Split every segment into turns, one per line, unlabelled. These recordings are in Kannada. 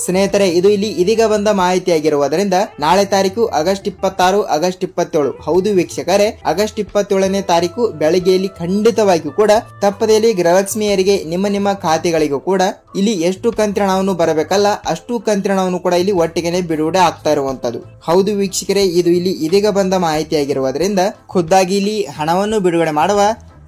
ಸ್ನೇಹಿತರೆ, ಇದು ಇಲ್ಲಿ ಇದೀಗ ಬಂದ ಮಾಹಿತಿಯಾಗಿರುವುದರಿಂದ ನಾಳೆ ತಾರೀಕು ಆಗಸ್ಟ್ 26, ಆಗಸ್ಟ್ 27. ಹೌದು ವೀಕ್ಷಕರೇ, ಆಗಸ್ಟ್ 27ನೇ ತಾರೀಕು ಬೆಳಗ್ಗೆಯಲ್ಲಿ ಖಂಡಿತವಾಗಿಯೂ ಕೂಡ ತಪ್ಪದೆಯಲ್ಲಿ ಗೃಹಲಕ್ಷ್ಮಿಯರಿಗೆ ನಿಮ್ಮ ಖಾತೆಗಳಿಗೂ ಕೂಡ ಇಲ್ಲಿ ಎಷ್ಟು ಕಂತಿನ ಹಣವನ್ನು ಬರಬೇಕಲ್ಲ ಅಷ್ಟು ಕಂತಿನ ಹಣವನ್ನು ಕೂಡ ಇಲ್ಲಿ ಒಟ್ಟಿಗೆ ಬಿಡುಗಡೆ ಆಗ್ತಾ ಇರುವಂತದ್ದು. ಹೌದು ವೀಕ್ಷಕರೇ, ಇದು ಇಲ್ಲಿ ಇದೀಗ ಬಂದ ಮಾಹಿತಿಯಾಗಿರುವುದರಿಂದ ಖುದ್ದಾಗಿ ಇಲ್ಲಿ ಹಣವನ್ನು ಬಿಡುಗಡೆ ಮಾಡುವ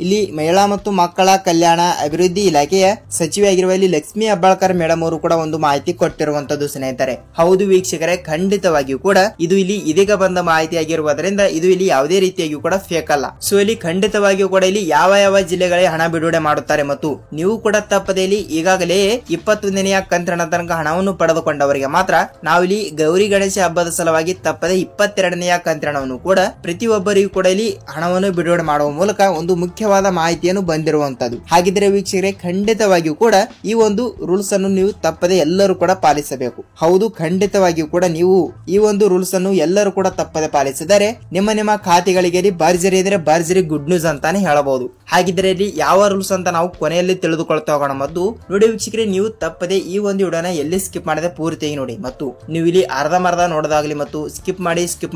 ಇಲ್ಲಿ ಮಹಿಳಾ ಮತ್ತು ಮಕ್ಕಳ ಕಲ್ಯಾಣ ಅಭಿವೃದ್ಧಿ ಇಲಾಖೆಯ ಸಚಿವೆಯಾಗಿರುವ ಇಲ್ಲಿ ಲಕ್ಷ್ಮಿ ಹೆಬ್ಬಾಳ್ಕರ್ ಮೇಡಮ್ ಅವರು ಕೂಡ ಒಂದು ಮಾಹಿತಿ ಕೊಟ್ಟಿರುವಂತದ್ದು ಸ್ನೇಹಿತರೆ. ಹೌದು ವೀಕ್ಷಕರೇ, ಖಂಡಿತವಾಗಿಯೂ ಕೂಡ ಇದು ಇಲ್ಲಿ ಇದೀಗ ಬಂದ ಮಾಹಿತಿಯಾಗಿರುವುದರಿಂದ ಇದು ಇಲ್ಲಿ ಯಾವುದೇ ರೀತಿಯಾಗಿಯೂ ಕೂಡ ಫೇಕ್ ಅಲ್ಲ. ಸೊ ಇಲ್ಲಿ ಖಂಡಿತವಾಗಿಯೂ ಕೂಡ ಇಲ್ಲಿ ಯಾವ ಜಿಲ್ಲೆಗಳಿಗೆ ಹಣ ಬಿಡುಗಡೆ ಮಾಡುತ್ತಾರೆ ಮತ್ತು ನೀವು ಕೂಡ ತಪ್ಪದೇ ಇಲ್ಲಿ ಈಗಾಗಲೇ 21ನೆಯ ಕಂತಿನ ತನಕ ಹಣವನ್ನು ಪಡೆದುಕೊಂಡವರಿಗೆ ಮಾತ್ರ ನಾವಿಲ್ಲಿ ಗೌರಿ ಗಣೇಶ ಹಬ್ಬದ ಸಲುವಾಗಿ ತಪ್ಪದೆ 22ನೆಯ ಕಂತಿನ ಹಣವನ್ನು ಕೂಡ ಪ್ರತಿಯೊಬ್ಬರಿಗೂ ಕೂಡ ಇಲ್ಲಿ ಹಣವನ್ನು ಬಿಡುಗಡೆ ಮಾಡುವ ಮೂಲಕ ಒಂದು ಮುಖ್ಯ ಮಾಹಿತಿಯನ್ನು ಬಂದಿರುವಂತದ್ದು. ಹಾಗಿದ್ರೆ ವೀಕ್ಷಕರೇ, ಖಂಡಿತವಾಗಿಯೂ ಕೂಡ ಈ ಒಂದು ರೂಲ್ಸ್ ಅನ್ನು ನೀವು ತಪ್ಪದೆ ಎಲ್ಲರೂ ಕೂಡ ಪಾಲಿಸಬೇಕು. ಹೌದು, ಖಂಡಿತವಾಗಿಯೂ ಕೂಡ ನೀವು ಈ ಒಂದು ರೂಲ್ಸ್ ಅನ್ನು ಎಲ್ಲರೂ ಕೂಡ ತಪ್ಪದೆ ಪಾಲಿಸಿದರೆ ನಿಮ್ಮ ಖಾತೆಗಳಿಗೆ ಭರ್ಜರಿ ಇದ್ರೆ ಭರ್ಜರಿ ಗುಡ್ ನ್ಯೂಸ್ ಅಂತಾನೆ ಹೇಳಬಹುದು. ಹಾಗಿದ್ರೆ ಇಲ್ಲಿ ಯಾವ ರೂಲ್ಸ್ ಅಂತ ನಾವು ಕೊನೆಯಲ್ಲಿ ತಿಳಿದುಕೊಳ್ತಾ ಹೋಗೋಣ. ಮತ್ತು ನೋಡಿ ವೀಕ್ಷಕರೇ, ನೀವು ತಪ್ಪದೆ ಈ ಒಂದು ವಿಡಿಯೋನ ಎಲ್ಲಿ ಸ್ಕಿಪ್ ಮಾಡದೆ ಪೂರ್ತಿಯಾಗಿ ನೋಡಿ ಮತ್ತು ನೀವು ಇಲ್ಲಿ ಅರ್ಧಮರ್ಧ ನೋಡೋದಾಗ್ಲಿ ಮತ್ತು ಸ್ಕಿಪ್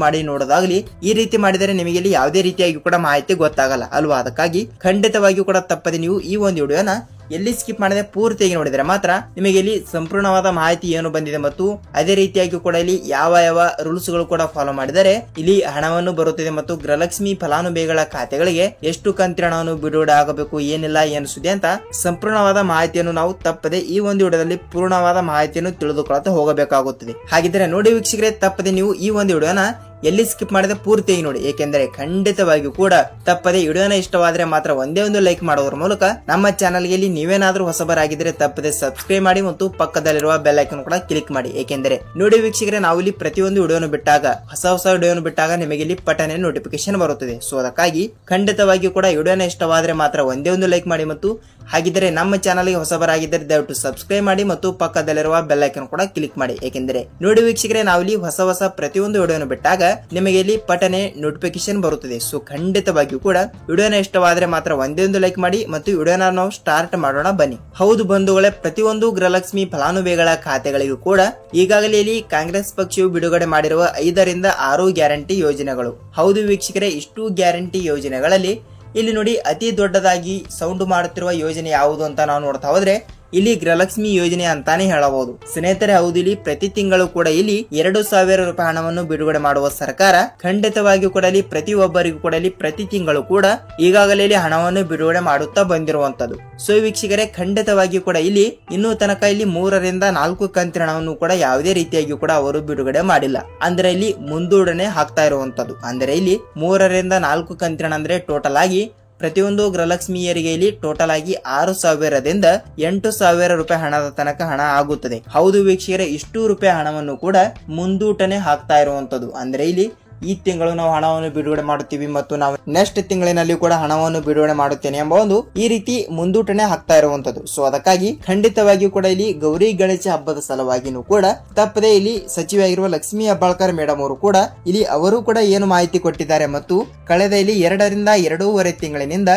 ಮಾಡಿ ನೋಡೋದಾಗ್ಲಿ ಈ ರೀತಿ ಮಾಡಿದರೆ ನಿಮಗೆ ಇಲ್ಲಿ ಯಾವುದೇ ರೀತಿಯಾಗಿ ಕೂಡ ಮಾಹಿತಿ ಗೊತ್ತಾಗಲ್ಲ ಅಲ್ವಾ. ಅದಕ್ಕಾಗಿ ಖಂಡಿತವಾಗಿಯೂ ಕೂಡ ತಪ್ಪದೆ ನೀವು ಈ ಒಂದು ವಿಡಿಯೋನ ಎಲ್ಲಿ ಸ್ಕಿಪ್ ಮಾಡದೆ ಪೂರ್ತಿಯಾಗಿ ನೋಡಿದರೆ ಮಾತ್ರ ನಿಮಗೆ ಇಲ್ಲಿ ಸಂಪೂರ್ಣವಾದ ಮಾಹಿತಿ ಏನು ಬಂದಿದೆ ಮತ್ತು ಅದೇ ರೀತಿಯಾಗಿ ಕೂಡ ಇಲ್ಲಿ ಯಾವ ರೂಲ್ಸ್ ಗಳು ಕೂಡ ಫಾಲೋ ಮಾಡಿದರೆ ಇಲ್ಲಿ ಹಣವನ್ನು ಬರುತ್ತದೆ ಮತ್ತು ಗೃಹಲಕ್ಷ್ಮಿ ಫಲಾನುಭವಿಗಳ ಖಾತೆಗಳಿಗೆ ಎಷ್ಟು ಕಂತಿನ ಹಣವನ್ನು ಬಿಡುಗಡೆ ಆಗಬೇಕು, ಏನಿಲ್ಲ ಏನು ಸುದ್ದಿ ಅಂತ ಸಂಪೂರ್ಣವಾದ ಮಾಹಿತಿಯನ್ನು ನಾವು ತಪ್ಪದೆ ಈ ಒಂದು ವಿಡಿಯೋದಲ್ಲಿ ಪೂರ್ಣವಾದ ಮಾಹಿತಿಯನ್ನು ತಿಳಿದುಕೊಳ್ಳುತ್ತಾ ಹೋಗಬೇಕಾಗುತ್ತದೆ. ಹಾಗಿದ್ರೆ ನೋಡಿ ವೀಕ್ಷಕರೇ, ತಪ್ಪದೆ ನೀವು ಈ ಒಂದು ವಿಡಿಯೋನ ಎಲ್ಲಿ ಸ್ಕಿಪ್ ಮಾಡದೆ ಪೂರ್ತಿಯಾಗಿ ನೋಡಿ, ಏಕೆಂದರೆ ಖಂಡಿತವಾಗಿಯೂ ಕೂಡ ತಪ್ಪದೆ ವಿಡಿಯೋನ ಇಷ್ಟವಾದ್ರೆ ಮಾತ್ರ ಒಂದೇ ಒಂದು ಲೈಕ್ ಮಾಡೋದ್ರ ಮೂಲಕ ನಮ್ಮ ಚಾನಲ್ಗೆ ನೀವೇನಾದ್ರೂ ಹೊಸಬರಾಗಿದ್ರೆ ತಪ್ಪದೆ ಸಬ್ಸ್ಕ್ರೈಬ್ ಮಾಡಿ ಮತ್ತು ಪಕ್ಕದಲ್ಲಿರುವ ಬೆಲ್ ಐಕಾನ್ ಕೂಡ ಕ್ಲಿಕ್ ಮಾಡಿ. ಏಕೆಂದರೆ ನೋಡಿ ವೀಕ್ಷಕರೇ, ನಾವು ಇಲ್ಲಿ ಪ್ರತಿಯೊಂದು ವಿಡಿಯೋನು ಬಿಟ್ಟಾಗ ಹೊಸ ವಿಡಿಯೋನು ಬಿಟ್ಟಾಗ ನಿಮಗೆ ಇಲ್ಲಿ ಪಟನೆ ನೋಟಿಫಿಕೇಶನ್ ಬರುತ್ತದೆ. ಸೊ ಅದಕ್ಕಾಗಿ ಖಂಡಿತವಾಗಿಯೂ ಕೂಡ ವಿಡಿಯೋನ ಇಷ್ಟವಾದ್ರೆ ಮಾತ್ರ ಒಂದೇ ಒಂದು ಲೈಕ್ ಮಾಡಿ ಮತ್ತು ಹಾಗಿದ್ರೆ ನಮ್ಮ ಚಾನಲ್ಗೆ ಹೊಸಬರಾಗಿದ್ದರೆ ದಯವಿಟ್ಟು ಸಬ್ಸ್ಕ್ರೈಬ್ ಮಾಡಿ ಮತ್ತು ಪಕ್ಕದಲ್ಲಿರುವ ಬೆಲ್ ಐಕಾನ್ ಕೂಡ ಕ್ಲಿಕ್ ಮಾಡಿ. ಏಕೆಂದರೆ ನೋಡಿ ವೀಕ್ಷಕರೇ, ನಾವಿಲ್ಲಿ ಹೊಸ ಪ್ರತಿಯೊಂದು ವಿಡಿಯೋನು ಬಿಟ್ಟಾಗ ನಿಮಗೆ ಇಲ್ಲಿ ಪಟನೆ ನೋಟಿಫಿಕೇಶನ್ ಬರುತ್ತದೆ. ಸೊ ಖಂಡಿತವಾಗಿಯೂ ಕೂಡ ವಿಡಿಯೋನ ಇಷ್ಟವಾದ್ರೆ ಮಾತ್ರ ಒಂದೇ ಒಂದು ಲೈಕ್ ಮಾಡಿ ಮತ್ತು ವಿಡಿಯೋನ ನಾವು ಸ್ಟಾರ್ಟ್ ಮಾಡೋಣ ಬನ್ನಿ. ಹೌದು ಬಂಧುಗಳೇ, ಪ್ರತಿಯೊಂದು ಗೃಹಲಕ್ಷ್ಮಿ ಫಲಾನುಭವಿಗಳ ಖಾತೆಗಳಿಗೂ ಕೂಡ ಈಗಾಗಲೇ ಇಲ್ಲಿ ಕಾಂಗ್ರೆಸ್ ಪಕ್ಷವು ಬಿಡುಗಡೆ ಮಾಡಿರುವ 5 ರಿಂದ 6 ಗ್ಯಾರಂಟಿ ಯೋಜನೆಗಳು. ಹೌದು ವೀಕ್ಷಕರೇ, ಇಷ್ಟು ಗ್ಯಾರಂಟಿ ಯೋಜನೆಗಳಲ್ಲಿ ಇಲ್ಲಿ ನೋಡಿ ಅತಿ ದೊಡ್ಡದಾಗಿ ಸೌಂಡ್ ಮಾಡುತ್ತಿರುವ ಯೋಜನೆ ಯಾವುದು ಅಂತ ನಾವು ನೋಡ್ತಾ ಹೋದ್ರೆ ಇಲ್ಲಿ ಗೃಹಲಕ್ಷ್ಮಿ ಯೋಜನೆ ಅಂತಾನೆ ಹೇಳಬಹುದು ಸ್ನೇಹಿತರೆ. ಹೌದು, ಇಲ್ಲಿ ಪ್ರತಿ ತಿಂಗಳು ಕೂಡ ಇಲ್ಲಿ 2,000 ರೂಪಾಯಿ ಹಣವನ್ನು ಬಿಡುಗಡೆ ಮಾಡುವ ಸರ್ಕಾರ ಖಂಡಿತವಾಗಿಯೂ ಕೂಡ ಇಲ್ಲಿ ಪ್ರತಿಯೊಬ್ಬರಿಗೂ ಕೂಡ ಇಲ್ಲಿ ಪ್ರತಿ ತಿಂಗಳು ಕೂಡ ಈಗಾಗಲೇ ಇಲ್ಲಿ ಹಣವನ್ನು ಬಿಡುಗಡೆ ಮಾಡುತ್ತಾ ಬಂದಿರುವಂತದ್ದು. ಸೊ ವೀಕ್ಷಕರೇ, ಖಂಡಿತವಾಗಿಯೂ ಕೂಡ ಇಲ್ಲಿ ಇನ್ನೂ ತನಕ ಇಲ್ಲಿ 3 ರಿಂದ 4 ಕಂತಿನ ಹಣವನ್ನು ಕೂಡ ಯಾವುದೇ ರೀತಿಯಾಗಿ ಕೂಡ ಅವರು ಬಿಡುಗಡೆ ಮಾಡಿಲ್ಲ. ಅಂದ್ರೆ ಇಲ್ಲಿ ಮುಂದೂಡಣೆ ಆಗ್ತಾ ಇರುವಂತದ್ದು. ಅಂದ್ರೆ ಇಲ್ಲಿ 3 ರಿಂದ 4 ಕಂತಿನ ಅಂದ್ರೆ ಟೋಟಲ್ ಆಗಿ ಪ್ರತಿಯೊಂದು ಗೃಹಲಕ್ಷ್ಮಿಯರಿಗೆ ಇಲ್ಲಿ ಟೋಟಲ್ ಆಗಿ 6,000 ದಿಂದ 8,000 ರೂಪಾಯಿ ಹಣದ ತನಕ ಹಣ ಆಗುತ್ತದೆ. ಹೌದು ವೀಕ್ಷಕರೇ, ಇಷ್ಟು ರೂಪಾಯಿ ಹಣವನ್ನು ಕೂಡ ಮುಂದೂಟನೆ ಹಾಕ್ತಾ ಇರುವಂತದ್ದು. ಅಂದ್ರೆ ಇಲ್ಲಿ ಈ ತಿಂಗಳು ನಾವು ಹಣವನ್ನು ಬಿಡುಗಡೆ ಮಾಡುತ್ತೀವಿ ಮತ್ತು ನಾವು ನೆಕ್ಸ್ಟ್ ತಿಂಗಳಿನಲ್ಲಿ ಕೂಡ ಹಣವನ್ನು ಬಿಡುಗಡೆ ಮಾಡುತ್ತೇನೆ ಎಂಬ ಒಂದು ಈ ರೀತಿ ಮುಂದೂಟನೆ ಹಾಕ್ತಾ ಇರುವಂತದ್ದು. ಸೊ ಅದಕ್ಕಾಗಿ ಖಂಡಿತವಾಗಿಯೂ ಕೂಡ ಇಲ್ಲಿ ಗೌರಿ ಗಣೇಶ ಹಬ್ಬದ ಸಲುವಾಗಿನೂ ಕೂಡ ತಪ್ಪದೆ ಇಲ್ಲಿ ಸಚಿವೆಯಾಗಿರುವ ಲಕ್ಷ್ಮಿ ಹೆಬ್ಬಾಳ್ಕರ್ ಮೇಡಮ್ ಅವರು ಕೂಡ ಇಲ್ಲಿ ಅವರು ಕೂಡ ಏನು ಮಾಹಿತಿ ಕೊಟ್ಟಿದ್ದಾರೆ ಮತ್ತು ಕಳೆದ ಇಲ್ಲಿ 2 ರಿಂದ 2.5 ತಿಂಗಳಿನಿಂದ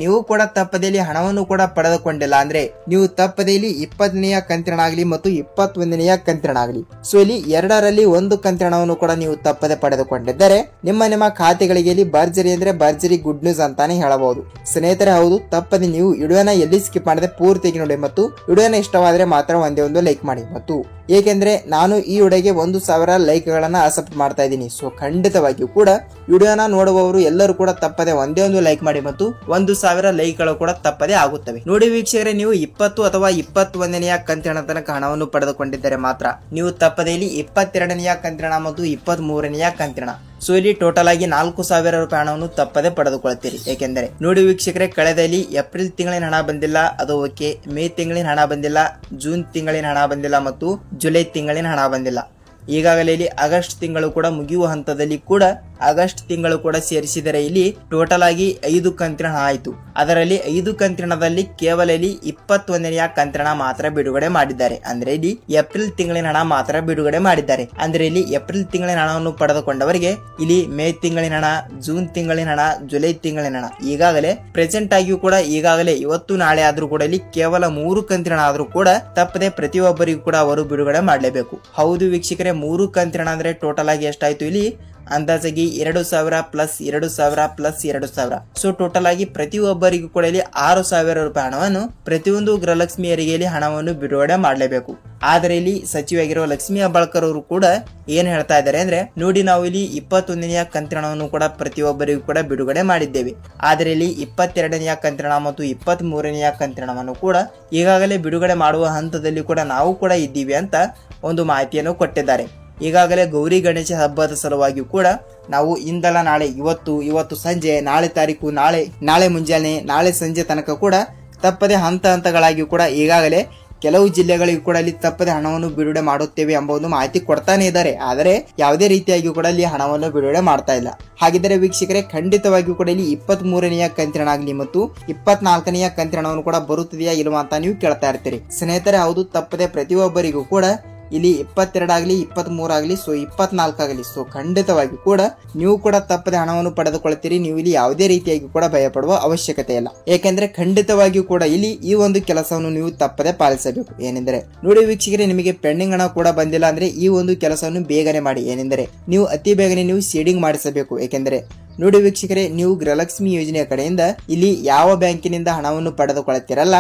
ನೀವು ಕೂಡ ತಪ್ಪದೆ ಇಲ್ಲಿ ಹಣವನ್ನು ಕೂಡ ಪಡೆದುಕೊಂಡಿಲ್ಲ. ಅಂದ್ರೆ ನೀವು ತಪ್ಪದೆ ಇಲ್ಲಿ 20ನೆಯ ಕಂತಿನಾಗಲಿ ಮತ್ತು 21ನೆಯ ಕಂತಿನಾಗಲಿ ಸೊ ಇಲ್ಲಿ 2ರಲ್ಲಿ 1 ಕಂತಿನ ಹಣವನ್ನು ಕೂಡ ನೀವು ತಪ್ಪದೆ ಪಡೆದುಕೊಂಡಿದ್ದರೆ ನಿಮ್ಮ ಖಾತೆಗಳಿಗೆ ಇಲ್ಲಿ ಭರ್ಜರಿ ಅಂದ್ರೆ ಭರ್ಜರಿ ಗುಡ್ ನ್ಯೂಸ್ ಅಂತಾನೆ ಹೇಳಬಹುದು ಸ್ನೇಹಿತರೆ. ಹೌದು, ತಪ್ಪದೆ ನೀವು ವಿಡಿಯೋನ ಎಲ್ಲಿ ಸ್ಕಿಪ್ ಮಾಡದೆ ಪೂರ್ತಿಯಾಗಿ ನೋಡಿ ಮತ್ತು ವಿಡಿಯೋನ ಇಷ್ಟವಾದ್ರೆ ಮಾತ್ರ ಒಂದೇ ಒಂದು ಲೈಕ್ ಮಾಡಿ. ಮತ್ತು ಏಕೆಂದ್ರೆ ನಾನು ಈ ವಿಡಿಯೋಗೆ 1,000 ಲೈಕ್ ಗಳನ್ನ ಅಕ್ಸೆಪ್ಟ್ ಮಾಡ್ತಾ ಇದ್ದೀನಿ. ಸೊ ಖಂಡಿತವಾಗಿಯೂ ಕೂಡ ವಿಡಿಯೋನ ನೋಡುವವರು ಎಲ್ಲರೂ ಕೂಡ ತಪ್ಪದೆ ಒಂದೇ ಒಂದು ಲೈಕ್ ಮಾಡಿ ಮತ್ತು 1,000 ಲೈಕ್ ಗಳು ಕೂಡ ತಪ್ಪದೆ ಆಗುತ್ತವೆ. ನೋಡಿ ವೀಕ್ಷಕರೇ, ನೀವು 20 ಅಥವಾ 21ನೆಯ ಕಂತಿನ ತನಕ ಹಣವನ್ನು ಪಡೆದುಕೊಂಡಿದ್ದರೆ ಮಾತ್ರ ನೀವು ತಪ್ಪದೆ ಇಲ್ಲಿ 22ನೆಯ ಕಂತಿನ ಮತ್ತು 23ನೆಯ ಕಂತಿನ ಸೊ ಇಲ್ಲಿ ಟೋಟಲ್ ಆಗಿ 4,000 ರೂಪಾಯಿ ಹಣವನ್ನು ತಪ್ಪದೆ ಪಡೆದುಕೊಳ್ಳುತ್ತೀರಿ. ಏಕೆಂದರೆ ನೋಡಿ ವೀಕ್ಷಕರೇ, ಕಳೆದ ಇಲ್ಲಿ ಏಪ್ರಿಲ್ ತಿಂಗಳಿನ ಹಣ ಬಂದಿಲ್ಲ, ಅದು ಓಕೆ, ಮೇ ತಿಂಗಳಿನ ಹಣ ಬಂದಿಲ್ಲ, ಜೂನ್ ತಿಂಗಳಿನ ಹಣ ಬಂದಿಲ್ಲ ಮತ್ತು ಜುಲೈ ತಿಂಗಳಿನ ಹಣ ಬಂದಿಲ್ಲ. ಈಗಾಗಲೇ ಇಲ್ಲಿ ಆಗಸ್ಟ್ ತಿಂಗಳು ಕೂಡ ಮುಗಿಯುವ ಹಂತದಲ್ಲಿ ಕೂಡ ಆಗಸ್ಟ್ ತಿಂಗಳು ಕೂಡ ಸೇರಿಸಿದರೆ ಇಲ್ಲಿ ಟೋಟಲ್ ಆಗಿ 5 ಕಂತಿನ ಹಣ ಆಯಿತು. ಅದರಲ್ಲಿ 5 ಕಂತಿನ ಹಣದಲ್ಲಿ ಕೇವಲ ಇಲ್ಲಿ 21ನೆಯ ಕಂತಿನ ಹಣ ಮಾತ್ರ ಬಿಡುಗಡೆ ಮಾಡಿದ್ದಾರೆ. ಅಂದ್ರೆ ಇಲ್ಲಿ ಏಪ್ರಿಲ್ ತಿಂಗಳಿನ ಹಣ ಮಾತ್ರ ಬಿಡುಗಡೆ ಮಾಡಿದ್ದಾರೆ. ಅಂದ್ರೆ ಇಲ್ಲಿ ಏಪ್ರಿಲ್ ತಿಂಗಳಿನ ಹಣವನ್ನು ಪಡೆದುಕೊಂಡವರಿಗೆ ಇಲ್ಲಿ ಮೇ ತಿಂಗಳಿನ ಹಣ, ಜೂನ್ ತಿಂಗಳಿನ ಹಣ, ಜುಲೈ ತಿಂಗಳಿನ ಹಣ ಈಗಾಗಲೇ ಪ್ರೆಸೆಂಟ್ ಆಗಿಯೂ ಕೂಡ ಈಗಾಗಲೇ ಇವತ್ತು ನಾಳೆ ಆದ್ರೂ ಕೂಡ ಇಲ್ಲಿ ಕೇವಲ 3 ಕಂತಿನ ಹಣ ಆದ್ರೂ ಕೂಡ ತಪ್ಪದೆ ಪ್ರತಿಯೊಬ್ಬರಿಗೂ ಕೂಡ ಅವರು ಬಿಡುಗಡೆ ಮಾಡಲೇಬೇಕು. ಹೌದು ವೀಕ್ಷಕರೇ, 3 ಕಂತಿನ ಹಣ ಅಂದ್ರೆ ಟೋಟಲ್ ಆಗಿ ಎಷ್ಟಾಯ್ತು ಇಲ್ಲಿ ಅಂದಾಜಾಗಿ 2,000 ಪ್ಲಸ್ 2,000 ಪ್ಲಸ್ 2,000. ಸೊ ಟೋಟಲ್ ಆಗಿ ಪ್ರತಿಯೊಬ್ಬರಿಗೂ ಕೂಡ ಇಲ್ಲಿ 6,000 ರೂಪಾಯಿ ಹಣವನ್ನು ಪ್ರತಿಯೊಂದು ಗೃಹಲಕ್ಷ್ಮಿ ಹೆರಿಗೆಯಲ್ಲಿ ಹಣವನ್ನು ಬಿಡುಗಡೆ ಮಾಡಲೇಬೇಕು. ಆದರೆ ಇಲ್ಲಿ ಸಚಿವರಾಗಿರುವ ಲಕ್ಷ್ಮೀ ಹೆಬ್ಬಾಳ್ಕರ್ ಅವರು ಕೂಡ ಏನ್ ಹೇಳ್ತಾ ಇದ್ದಾರೆ ಅಂದ್ರೆ, ನೋಡಿ ನಾವು ಇಲ್ಲಿ 21ನೆಯ ಕಂತಿನ ಹಣವನ್ನು ಕೂಡ ಪ್ರತಿಯೊಬ್ಬರಿಗೂ ಕೂಡ ಬಿಡುಗಡೆ ಮಾಡಿದ್ದೇವೆ. ಆದರೆ ಇಲ್ಲಿ 22ನೆಯ ಕಂತಿನ ಹಣ ಮತ್ತು 23ನೆಯ ಕಂತಿನ ಹಣವನ್ನು ಕೂಡ ಈಗಾಗಲೇ ಬಿಡುಗಡೆ ಮಾಡುವ ಹಂತದಲ್ಲಿ ಕೂಡ ನಾವು ಕೂಡ ಇದ್ದೀವಿ ಅಂತ ಒಂದು ಮಾಹಿತಿಯನ್ನು ಕೊಟ್ಟಿದ್ದಾರೆ. ಈಗಾಗಲೇ ಗೌರಿ ಗಣೇಶ ಹಬ್ಬದ ಸಲುವಾಗಿ ಕೂಡ ನಾವು ಇಂದಲ್ಲ ನಾಳೆ, ಇವತ್ತು ಸಂಜೆ, ನಾಳೆ ತಾರೀಕು, ನಾಳೆ ಮುಂಜಾನೆ, ನಾಳೆ ಸಂಜೆ ತನಕ ಕೂಡ ತಪ್ಪದೆ ಹಂತಗಳಾಗಿ ಕೂಡ ಈಗಾಗಲೇ ಕೆಲವು ಜಿಲ್ಲೆಗಳಿಗೂ ಕೂಡ ಇಲ್ಲಿ ತಪ್ಪದೆ ಹಣವನ್ನು ಬಿಡುಗಡೆ ಮಾಡುತ್ತೇವೆ ಎಂಬ ಒಂದು ಮಾಹಿತಿ ಕೊಡ್ತಾನೆ ಇದ್ದಾರೆ. ಆದರೆ ಯಾವುದೇ ರೀತಿಯಾಗಿ ಕೂಡ ಇಲ್ಲಿ ಹಣವನ್ನು ಬಿಡುಗಡೆ ಮಾಡ್ತಾ ಇಲ್ಲ. ಹಾಗಿದ್ದರೆ ವೀಕ್ಷಕರೇ, ಖಂಡಿತವಾಗಿಯೂ ಕೂಡ ಇಲ್ಲಿ 23ನೆಯ ಕಂತಿನ ಆಗಲಿ ಮತ್ತು 24ನೆಯ ಕಂತಿನ ಹಣವನ್ನು ಕೂಡ ಬರುತ್ತದೆಯಾ ಇಲ್ವಾ ಅಂತ ನೀವು ಕೇಳ್ತಾ ಇರ್ತೀರಿ. ಸ್ನೇಹಿತರೆ, ಹೌದು, ತಪ್ಪದೆ ಪ್ರತಿಯೊಬ್ಬರಿಗೂ ಕೂಡ ಇಲ್ಲಿ 22 ಆಗಲಿ, 23 ಆಗಲಿ, 24 ಆಗಲಿ, ಖಂಡಿತವಾಗಿ ಕೂಡ ನೀವು ಕೂಡ ತಪ್ಪದೆ ಹಣವನ್ನು ಪಡೆದುಕೊಳ್ತೀರಿ. ನೀವು ಇಲ್ಲಿ ಯಾವುದೇ ರೀತಿಯಾಗಿ ಕೂಡ ಭಯ ಪಡುವ ಅವಶ್ಯಕತೆ ಇಲ್ಲ. ಏಕೆಂದ್ರೆ ಖಂಡಿತವಾಗಿಯೂ ಕೂಡ ಇಲ್ಲಿ ಈ ಒಂದು ಕೆಲಸವನ್ನು ನೀವು ತಪ್ಪದೆ ಪಾಲಿಸಬೇಕು. ಏನೆಂದರೆ ನೋಡಿ ವೀಕ್ಷಕರೇ, ನಿಮಗೆ ಪೆಂಡಿಂಗ್ ಹಣ ಕೂಡ ಬಂದಿಲ್ಲ ಅಂದ್ರೆ ಈ ಒಂದು ಕೆಲಸವನ್ನು ಬೇಗನೆ ಮಾಡಿ. ಏನೆಂದರೆ ನೀವು ಅತಿ ಬೇಗನೆ ನೀವು ಸೀಡಿಂಗ್ ಮಾಡಿಸಬೇಕು. ಏಕೆಂದರೆ ನೋಡಿ ವೀಕ್ಷಕರೇ, ನೀವು ಗೃಹಲಕ್ಷ್ಮಿ ಯೋಜನೆಯ ಕಡೆಯಿಂದ ಇಲ್ಲಿ ಯಾವ ಬ್ಯಾಂಕಿನಿಂದ ಹಣವನ್ನು ಪಡೆದುಕೊಳ್ಳುತ್ತೀರಲ್ಲ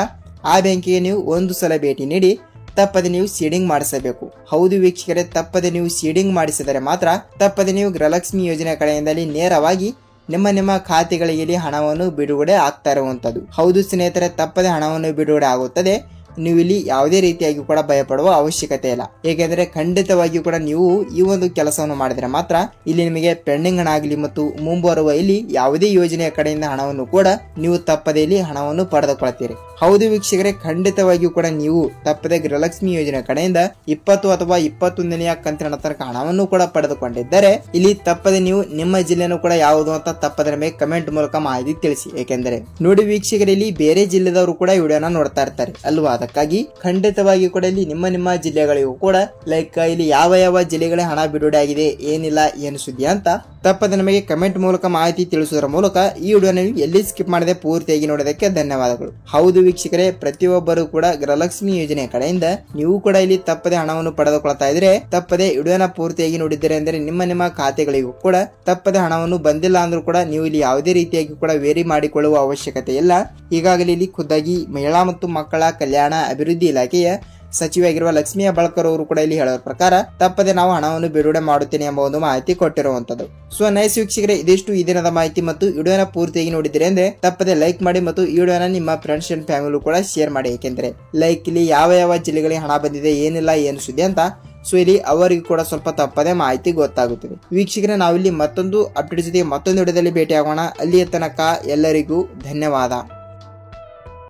ಆ ಬ್ಯಾಂಕಿಗೆ ನೀವು ಒಂದು ಸಲ ಭೇಟಿ ನೀಡಿ ತಪ್ಪದೆ ನೀವು ಸೀಡಿಂಗ್ ಮಾಡಿಸಬೇಕು. ಹೌದು ವೀಕ್ಷಕರೇ, ತಪ್ಪದೆ ನೀವು ಸೀಡಿಂಗ್ ಮಾಡಿಸಿದರೆ ಮಾತ್ರ ತಪ್ಪದೆ ನೀವು ಗೃಹಲಕ್ಷ್ಮಿ ಯೋಜನೆ ಕಡೆಯಿಂದಲೇ ನೇರವಾಗಿ ನಿಮ್ಮ ಖಾತೆಗಳಿಗೆ ಹಣವನ್ನು ಬಿಡುಗಡೆ ಆಗ್ತಾ ಇರುವಂತದ್ದು. ಹೌದು ಸ್ನೇಹಿತರೆ, ತಪ್ಪದೆ ಹಣವನ್ನು ಬಿಡುಗಡೆ ಆಗುತ್ತದೆ. ನೀವು ಇಲ್ಲಿ ಯಾವುದೇ ರೀತಿಯಾಗಿ ಕೂಡ ಭಯಪಡುವ ಅವಶ್ಯಕತೆ ಇಲ್ಲ. ಏಕೆಂದ್ರೆ ಖಂಡಿತವಾಗಿಯೂ ಕೂಡ ನೀವು ಈ ಒಂದು ಕೆಲಸವನ್ನು ಮಾಡಿದ್ರೆ ಮಾತ್ರ ಇಲ್ಲಿ ನಿಮಗೆ ಪೆಂಡಿಂಗ್ ಹಣ ಆಗಲಿ ಮತ್ತು ಮುಂಬರುವ ಇಲ್ಲಿ ಯಾವುದೇ ಯೋಜನೆಯ ಕಡೆಯಿಂದ ಹಣವನ್ನು ಕೂಡ ನೀವು ತಪ್ಪದೆ ಇಲ್ಲಿ ಹಣವನ್ನು ಪಡೆದುಕೊಳ್ತೀರಿ. ಹೌದು ವೀಕ್ಷಕರೇ, ಖಂಡಿತವಾಗಿಯೂ ಕೂಡ ನೀವು ತಪ್ಪದೆ ಗೃಹಲಕ್ಷ್ಮಿ ಯೋಜನೆ ಕಡೆಯಿಂದ 20 ಅಥವಾ 21ನೆಯ ಕಂತಿನ ತನಕ ಹಣವನ್ನು ಕೂಡ ಪಡೆದುಕೊಂಡಿದ್ದರೆ ಇಲ್ಲಿ ತಪ್ಪದೆ ನೀವು ನಿಮ್ಮ ಜಿಲ್ಲೆನೂ ಕೂಡ ಯಾವುದು ಅಂತ ತಪ್ಪದ ನಮಗೆ ಕಮೆಂಟ್ ಮೂಲಕ ಮಾಹಿತಿ ತಿಳಿಸಿ. ಏಕೆಂದರೆ ನೋಡಿ ವೀಕ್ಷಕರೇ, ಇಲ್ಲಿ ಬೇರೆ ಜಿಲ್ಲೆದವರು ಕೂಡ ವಿಡಿಯೋನ ನೋಡ್ತಾ ಇರ್ತಾರೆ ಅಲ್ವಾ. ಅದಕ್ಕಾಗಿ ಖಂಡಿತವಾಗಿ ಕೂಡ ಇಲ್ಲಿ ನಿಮ್ಮ ಜಿಲ್ಲೆಗಳಿಗೂ ಕೂಡ ಲೈಕ್ ಇಲ್ಲಿ ಯಾವ ಜಿಲ್ಲೆಗಳ ಹಣ ಬಿಡುಗಡೆ ಆಗಿದೆ, ಏನಿಲ್ಲ, ಏನು ಸುದ್ದಿ ಅಂತ ತಪ್ಪದೆ ನಮಗೆ ಕಮೆಂಟ್ ಮೂಲಕ ಮಾಹಿತಿ ತಿಳಿಸುವುದರ ಮೂಲಕ ಈ ವಿಡಿಯೋನ ಎಲ್ಲಿ ಸ್ಕಿಪ್ ಮಾಡದೆ ಪೂರ್ತಿಯಾಗಿ ನೋಡೋದಕ್ಕೆ ಧನ್ಯವಾದಗಳು. ಹೌದು ವೀಕ್ಷಕರೇ, ಪ್ರತಿಯೊಬ್ಬರು ಕೂಡ ಗೃಹಲಕ್ಷ್ಮಿ ಯೋಜನೆ ಕಡೆಯಿಂದ ನೀವು ಕೂಡ ಇಲ್ಲಿ ತಪ್ಪದೆ ಹಣವನ್ನು ಪಡೆದುಕೊಳ್ತಾ ಇದ್ರೆ ತಪ್ಪದೆ ವಿಡಿಯೋನ ಪೂರ್ತಿಯಾಗಿ ನೋಡಿದ್ದೀರಿ ಅಂದ್ರೆ ನಿಮ್ಮ ಖಾತೆಗಳಿಗೂ ಕೂಡ ತಪ್ಪದೆ ಹಣವನ್ನು ಬಂದಿಲ್ಲ ಅಂದ್ರೂ ಕೂಡ ನೀವು ಇಲ್ಲಿ ಯಾವುದೇ ರೀತಿಯಾಗಿ ಕೂಡ ವೇರಿ ಮಾಡಿಕೊಳ್ಳುವ ಅವಶ್ಯಕತೆ ಇಲ್ಲ. ಈಗಾಗಲೇ ಇಲ್ಲಿ ಖುದ್ದಾಗಿ ಮಹಿಳಾ ಮತ್ತು ಮಕ್ಕಳ ಕಲ್ಯಾಣ ಅಭಿವೃದ್ಧಿ ಇಲಾಖೆಯ ಸಚಿವರಾಗಿರುವ ಲಕ್ಷ್ಮೀ ಹೆಬ್ಬಾಳ್ಕರ್ ಅವರು ಕೂಡ ಇಲ್ಲಿ ಹೇಳೋ ಪ್ರಕಾರ ತಪ್ಪದೆ ನಾವು ಹಣವನ್ನು ಬಿಡುಗಡೆ ಮಾಡುತ್ತೇನೆ ಎಂಬ ಒಂದು ಮಾಹಿತಿ ಕೊಟ್ಟಿರುವಂತದ್ದು. ಸೊ ನೈಸ್ ವೀಕ್ಷಕರೇ, ಇದಿಷ್ಟು ಈ ದಿನದ ಮಾಹಿತಿ ಮತ್ತು ವಿಡಿಯೋನ ಪೂರ್ತಿಯಾಗಿ ನೋಡಿದ್ದೀರಿ ಅಂದ್ರೆ ತಪ್ಪದೆ ಲೈಕ್ ಮಾಡಿ ಮತ್ತು ಈ ವಿಡಿಯೋನ ನಿಮ್ಮ ಫ್ರೆಂಡ್ಸ್ ಅಂಡ್ ಫ್ಯಾಮಿಲಿ ಕೂಡ ಶೇರ್ ಮಾಡಿ. ಏಕೆಂದ್ರೆ ಲೈಕ್ ಇಲ್ಲಿ ಯಾವ ಜಿಲ್ಲೆಗಳಿಗೆ ಹಣ ಬಂದಿದೆ, ಏನಿಲ್ಲ, ಏನು ಸುದ್ದಿ ಅಂತ ಸೊ ಇಲ್ಲಿ ಅವರಿಗೂ ಕೂಡ ಸ್ವಲ್ಪ ತಪ್ಪದೆ ಮಾಹಿತಿ ಗೊತ್ತಾಗುತ್ತದೆ. ವೀಕ್ಷಕರೇ, ನಾವಿಲ್ಲಿ ಮತ್ತೊಂದು ಅಪ್ಡೇಟ್ ಜೊತೆ ಮತ್ತೊಂದು ವಿಡಿಯೋದಲ್ಲಿ ಭೇಟಿ ಆಗೋಣ. ಅಲ್ಲಿಯ ತನಕ ಎಲ್ಲರಿಗೂ ಧನ್ಯವಾದ.